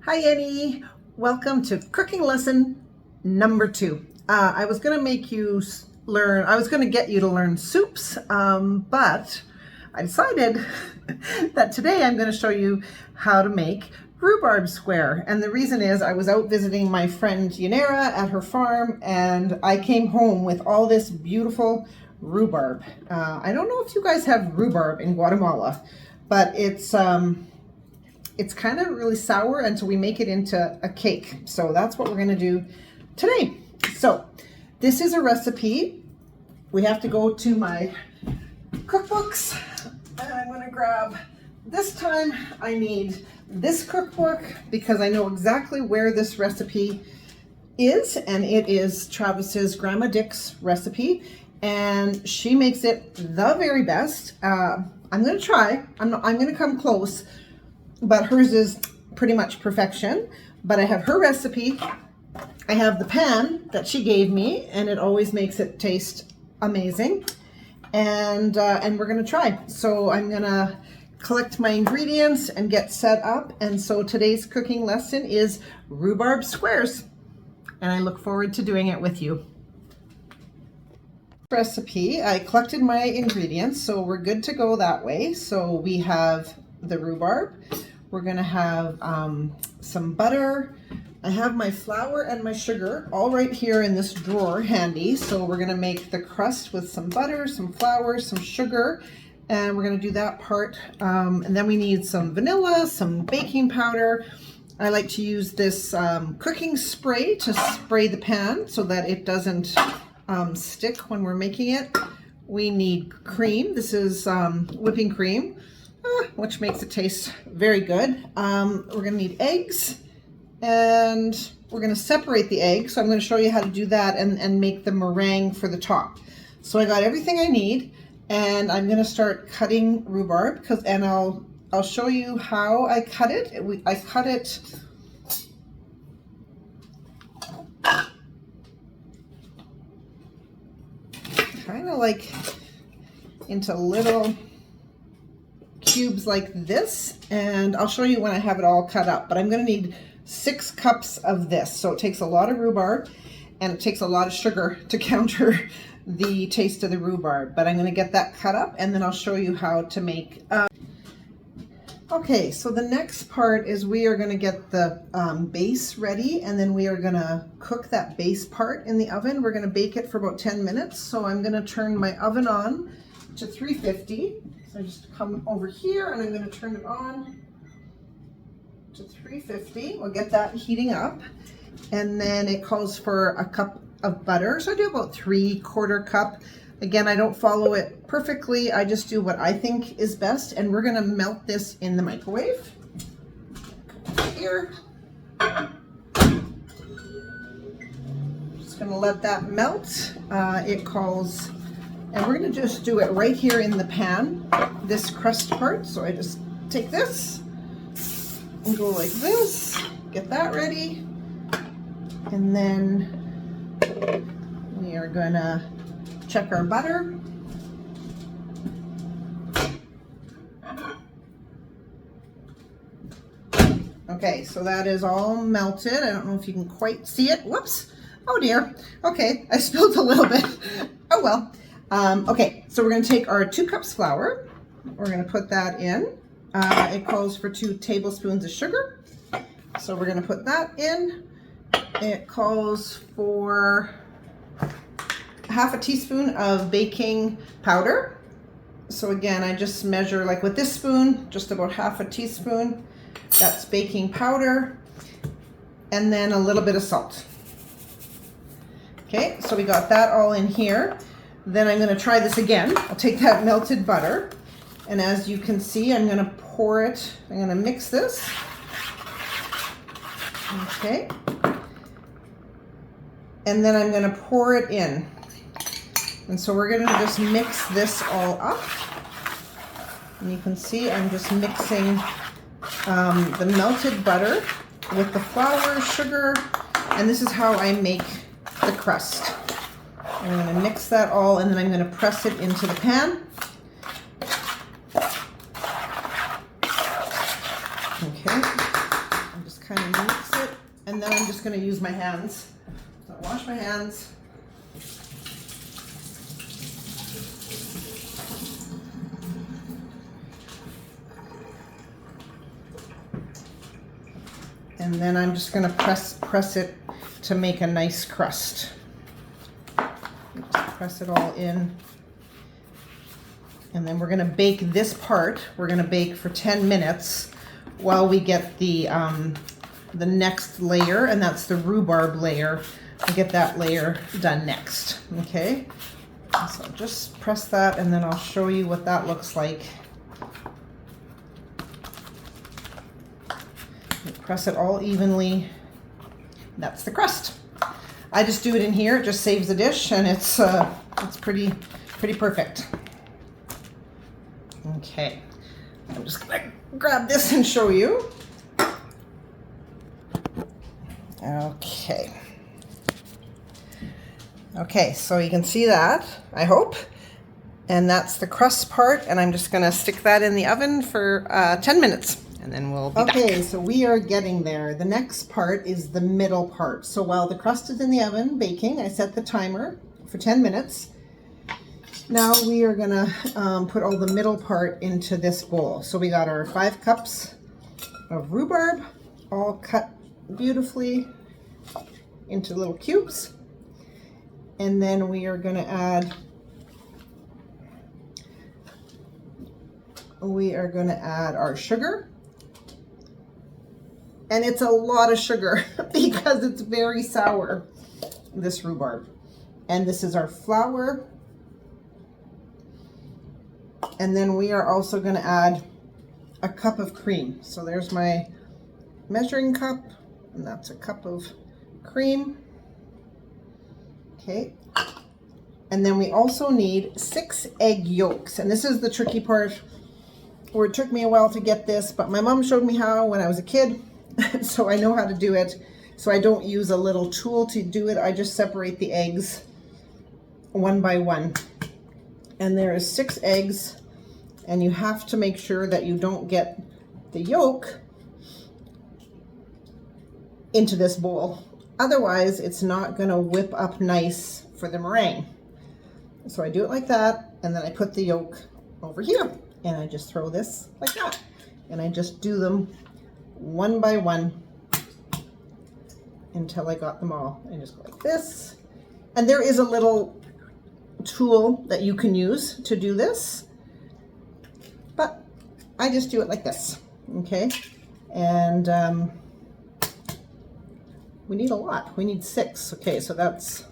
Hi Annie, welcome to cooking lesson number 2. I was going to make you learn, I was going to get you to learn soups, but I decided that today I'm going to show you how to make rhubarb square. And the reason is I was out visiting my friend Yanera at her farm and I came home with all this beautiful rhubarb. I don't know if you guys have rhubarb in Guatemala, but it's kind of really sour, and so we make it into a cake. So that's what we're going to do today. So this is a recipe. We have to go to my cookbooks, and I'm going to grab, this time I need this cookbook because I know exactly where this recipe is, and it is Travis's Grandma Dick's recipe, and she makes it the very best. I'm going to try. I'm going to come close. But hers is pretty much perfection. But I have her recipe. I have the pan that she gave me, and it always makes it taste amazing. And we're gonna try. So I'm gonna collect my ingredients and get set up. And so today's cooking lesson is rhubarb squares, and I look forward to doing it with you. Recipe, I collected my ingredients, so we're good to go that way. So we have the rhubarb. We're gonna have some butter. I have my flour and my sugar all right here in this drawer handy. So we're gonna make the crust with some butter, some flour, some sugar, and we're gonna do that part. And then we need some vanilla, some baking powder. I like to use this cooking spray to spray the pan so that it doesn't stick when we're making it. We need cream. This is whipping cream, which makes it taste very good. We're gonna need eggs, and we're gonna separate the eggs. So I'm gonna show you how to do that and make the meringue for the top. So I got everything I need, and I'm gonna start cutting rhubarb and I'll show you how I cut it. I cut it kind of like into little cubes like this, and I'll show you when I have it all cut up. But I'm going to need 6 cups of this, so it takes a lot of rhubarb and it takes a lot of sugar to counter the taste of the rhubarb. But I'm going to get that cut up, and then I'll show you how to make okay, so the next part is we are going to get the base ready, and then we are going to cook that base part in the oven. We're going to bake it for about 10 minutes. So I'm going to turn my oven on to 350. So I just come over here and I'm going to turn it on to 350. We'll get that heating up, and then it calls for a cup of butter. So I do about 3/4 cup. Again, I don't follow it perfectly. I just do what I think is best, and we're going to melt this in the microwave. Here. Just going to let that melt. It calls. And we're going to just do it right here in the pan, this crust part. So I just take this and go like this, get that ready. And then we are going to check our butter. Okay, so that is all melted. I don't know if you can quite see it. Whoops. Oh dear. Okay, I spilled a little bit. Oh well. Okay, so we're going to take our 2 cups flour. We're going to put that in. It calls for 2 tablespoons of sugar. So we're going to put that in. It calls for 1/2 teaspoon of baking powder. So again, I just measure like with this spoon, just about 1/2 teaspoon. That's baking powder. And then a little bit of salt. Okay, so we got that all in here. Then I'm going to try this again. I'll take that melted butter, and as you can see, I'm going to pour it. I'm going to mix this. Okay. And then I'm going to pour it in. And so we're going to just mix this all up. And you can see I'm just mixing the melted butter with the flour, sugar, and this is how I make the crust. I'm going to mix that all, and then I'm going to press it into the pan. Okay, I'm just kind of mix it, and then I'm just going to use my hands. So I wash my hands. And then I'm just going to press it to make a nice crust. Just press it all in. And then we're going to bake this part. We're going to bake for 10 minutes while we get the next layer, and that's the rhubarb layer. We'll get that layer done next. Okay, so just press that, and then I'll show you what that looks like. You press it all evenly. That's the crust. I just do it in here. It just saves the dish, and it's pretty perfect. Okay, I'm just gonna grab this and show you. Okay, so you can see that, I hope. And that's the crust part, and I'm just gonna stick that in the oven for 10 minutes, and then we'll be back. Okay, so we are getting there. The next part is the middle part. So while the crust is in the oven baking, I set the timer for 10 minutes. Now we are gonna put all the middle part into this bowl. So we got our 5 cups of rhubarb, all cut beautifully into little cubes. And then we are gonna add our sugar. And it's a lot of sugar because it's very sour, this rhubarb. And this is our flour. And then we are also going to add a cup of cream. So there's my measuring cup, and that's a cup of cream. Okay. And then we also need 6 egg yolks. And this is the tricky part, where it took me a while to get this, but my mom showed me how when I was a kid, so I know how to do it. So I don't use a little tool to do it. I just separate the eggs one by one. And there is 6 eggs, and you have to make sure that you don't get the yolk into this bowl. Otherwise, it's not going to whip up nice for the meringue. So I do it like that, and then I put the yolk over here, and I just throw this like that. And I just do them one by one until I got them all. I just go like this. And there is a little tool that you can use to do this, but I just do it like this. Okay, and we need a lot. We need 6. Okay, so that's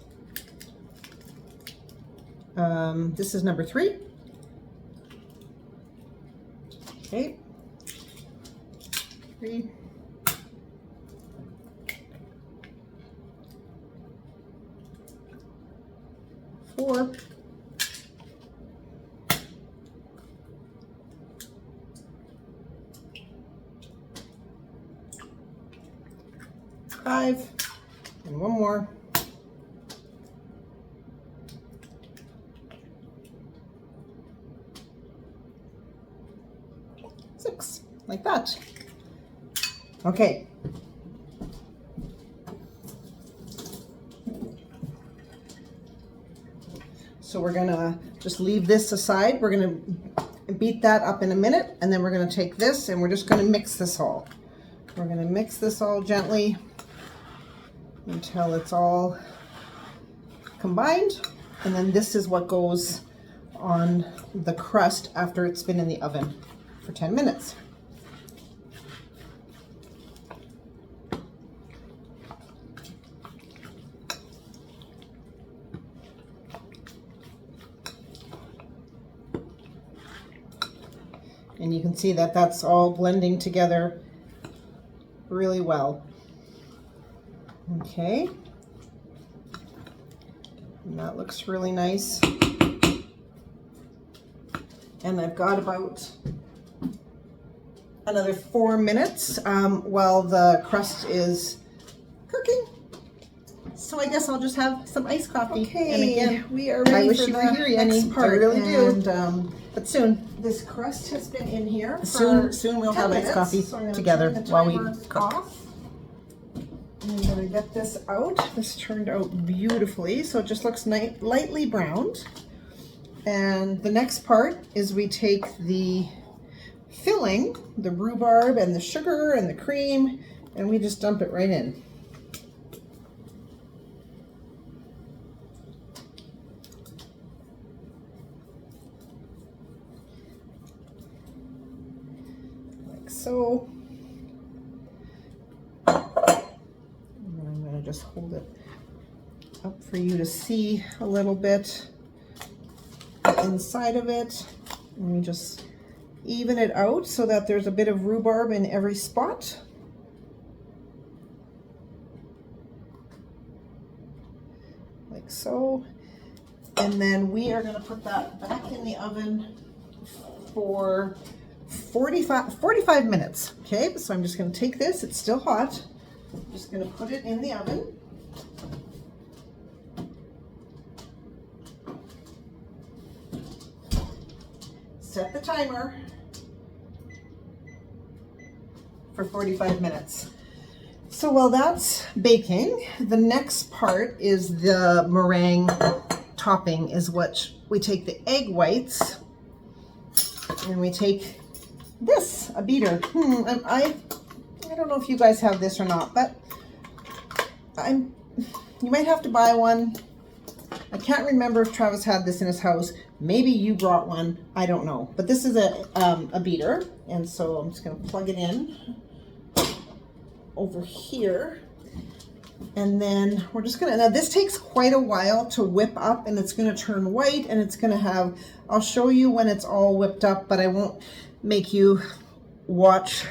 this is number 3. Okay, 3. 4. 5, and one more. 6, like that. Okay. So we're gonna just leave this aside. We're gonna beat that up in a minute, and then we're gonna take this and we're just gonna mix this all. We're gonna mix this all gently until it's all combined, and then this is what goes on the crust after it's been in the oven for 10 minutes. And you can see that that's all blending together really well. Okay, and that looks really nice. And I've got about another 4 minutes while the crust is cooking. So I guess I'll just have some iced coffee. Okay, and again, we are ready. I wish you were here, Yenny. I really do. And, but soon. This crust has been in here for soon we'll have iced coffee so together while we cook. I'm gonna get this out. This turned out beautifully, so it just looks lightly browned. And the next part is we take the filling, the rhubarb and the sugar and the cream, and we just dump it right in. Like so. And then I'm going to just hold it up for you to see a little bit inside of it. And we just even it out so that there's a bit of rhubarb in every spot. Like so. And then we are going to put that back in the oven for 45 minutes. Okay, so I'm just going to take this, it's still hot. I'm just going to put it in the oven. Set the timer for 45 minutes. So while that's baking, the next part is the meringue topping, is what we take the egg whites and we take this, a beater. I don't know if you guys have this or not, but you might have to buy one. I can't remember if Travis had this in his house. Maybe you brought one. I don't know. But this is a beater, and so I'm just going to plug it in over here. And then we're just going to, now this takes quite a while to whip up, and it's going to turn white, and it's going to have, I'll show you when it's all whipped up, but I won't make you watch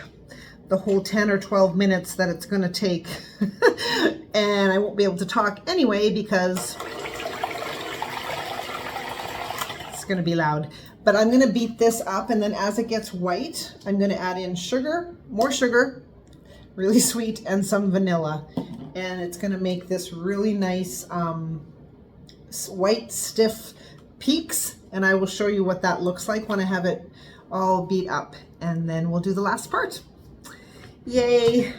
the whole 10 or 12 minutes that it's going to take. And I won't be able to talk anyway because it's going to be loud. But I'm going to beat this up, and then as it gets white, I'm going to add in sugar, more sugar, really sweet, and some vanilla. And it's going to make this really nice white, stiff peaks. And I will show you what that looks like when I have it all beat up. And then we'll do the last part. Yay.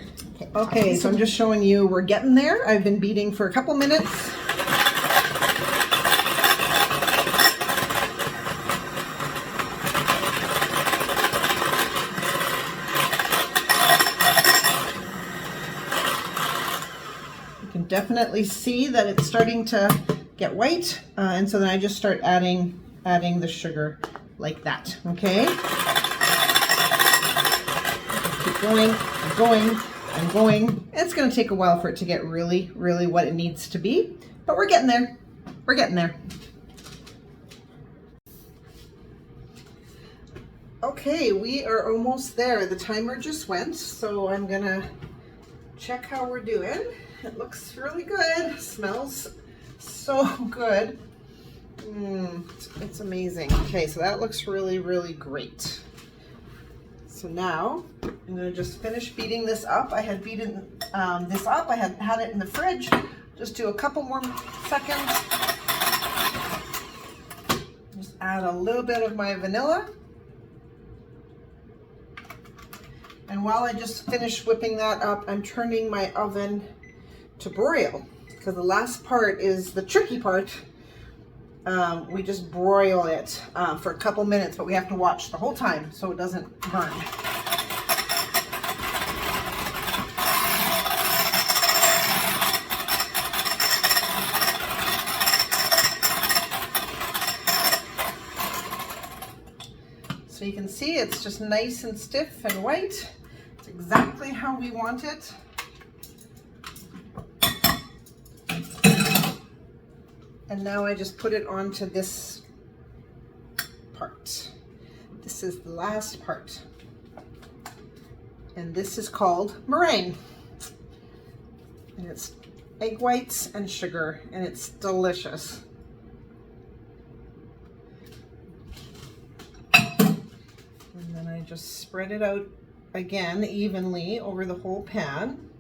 Okay, so I'm just showing you we're getting there. I've been beating for a couple minutes. You can definitely see that it's starting to get white. And so then I just start adding the sugar like that, okay? Keep going, and going, and going. It's going to take a while for it to get really, really what it needs to be, but we're getting there. We're getting there. Okay, we are almost there. The timer just went, so I'm going to check how we're doing. It looks really good. Smells so good. It's amazing. Okay, so that looks really, really great. So now I'm going to just finish beating this up. I had beaten this up. I had it in the fridge. Just do a couple more seconds. Just add a little bit of my vanilla. And while I just finish whipping that up, I'm turning my oven to broil, because the last part is the tricky part. We just broil it for a couple minutes, but we have to watch the whole time so it doesn't burn. So you can see it's just nice and stiff and white. It's exactly how we want it. And now I just put it onto this part. This is the last part. And this is called meringue. And it's egg whites and sugar, and it's delicious. And then I just spread it out again evenly over the whole pan.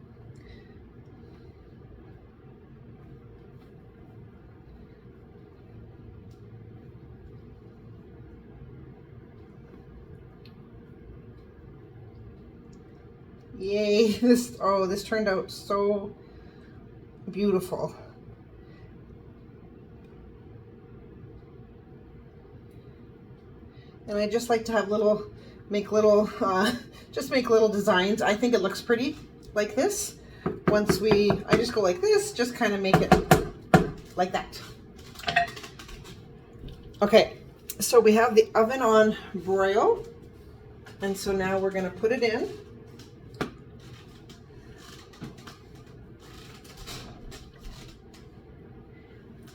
Yay, this turned out so beautiful. And I just like to have make little designs. I think it looks pretty like this. I just go like this, just kind of make it like that. Okay, so we have the oven on broil. And so now we're gonna put it in.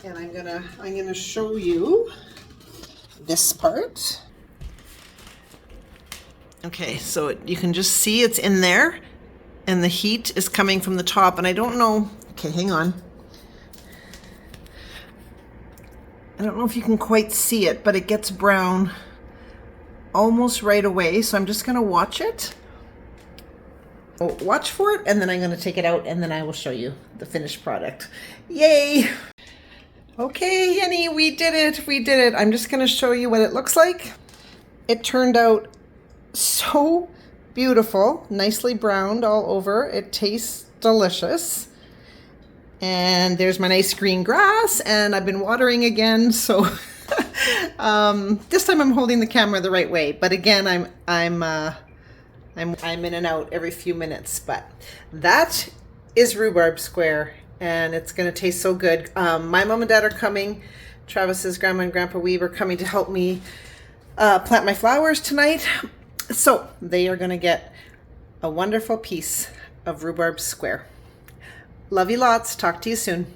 And I'm gonna show you this part. Okay, so you can just see it's in there and the heat is coming from the top, and I don't know, okay, hang on. I don't know if you can quite see it, but it gets brown almost right away. So I'm just gonna watch it. Watch for it, and then I'm gonna take it out and then I will show you the finished product. Yay! Okay, Henny, we did it, we did it. I'm just gonna show you what it looks like. It turned out so beautiful, nicely browned all over. It tastes delicious. And there's my nice green grass, and I've been watering again, so this time I'm holding the camera the right way. But again, I'm in and out every few minutes. But that is Rhubarb Square, and it's gonna taste so good. My mom and dad are coming. Travis's grandma and grandpa Weeb are coming to help me plant my flowers tonight. So they are gonna get a wonderful piece of Rhubarb Square. Love you lots. Talk to you soon.